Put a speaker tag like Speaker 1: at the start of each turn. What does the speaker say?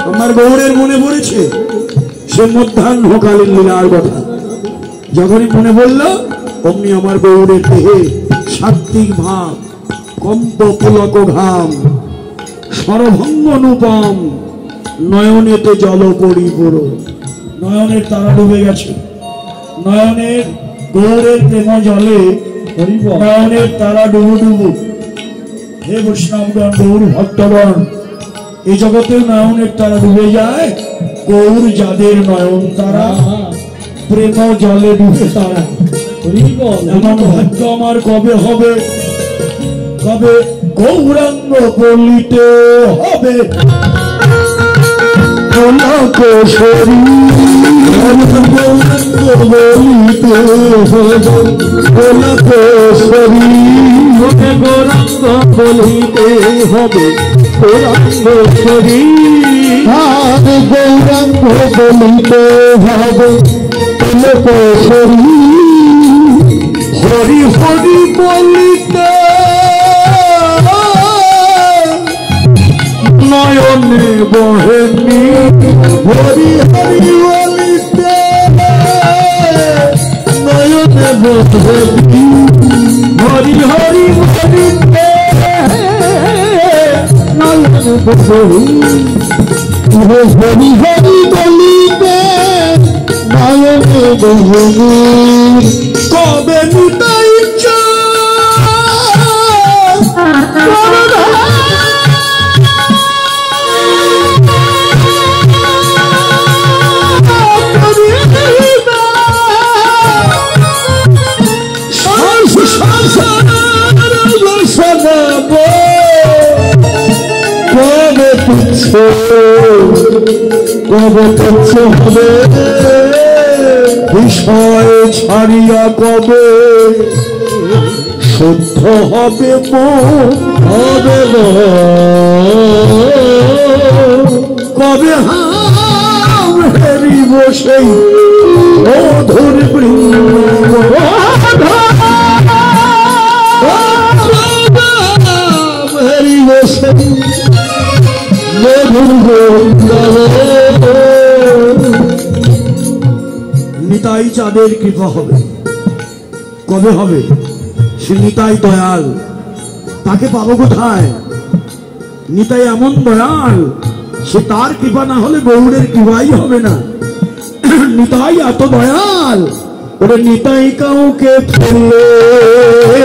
Speaker 1: আমার গৌরের মনে পড়েছে সে মধ্যাহ্নকালীন লীলার কথা। যখনই মনে পড়ল অমনি আমার গৌরের দেহে সাত্বিক ভাব, কম্প পুলক ঘাম, সরভঙ্গ অনুপম, নয়নেতে জল পরিপুর। নয়নের তারা ডুবে গেছে, নয়নের গৌরের প্রেম জলে নয়নের তারা ডুবু ডুবু। হে বৈষ্ণবগণ, গৌর ভক্তগণ, এই জগতে নয়নের তারা ডুবে যায়। গৌর যাদের নয়ন তারা, প্রেম জলে ডুবে তারা। এমন ভাগ্য আমার কবে হবে, কবে গৌরাঙ্গ বলিতে হবে। গৌরাঙ্গ বলিতে হবে, গৌরাঙ্গ বলিতে হবে, গৌরাঙ্গেশ্বরী। গৌরাঙ্গ বলিতে হবে লোকেশ্বরী। হরি হরি বলিতে নয়নে বহেনি, হরি হরি বলিতে নয়নে বহেনি, হরি হরি বলিতে নয়নে বহেনি, হরি হরি বলিতে নয়নে বহেনি। কবে নিতাই কবে তুচ্ছ হবে বিষয় ছাড়িয়া, কবে শুদ্ধ হবে মন, হবে কবে হাম হেরিব সেই মধুর বৃন্দ, হেরিব সেই নিতাই চাঁদের কৃপা হবে। কবে হবে? সে নিতাই দয়াল, তাকে পাবো কোথায়? নিতাই এমন দয়াল, সে তার কৃপা না হলে গৌরের কৃপাই হবে না। নিতাই এত দয়াল, ওরে নিতাই কাউকে ফেললে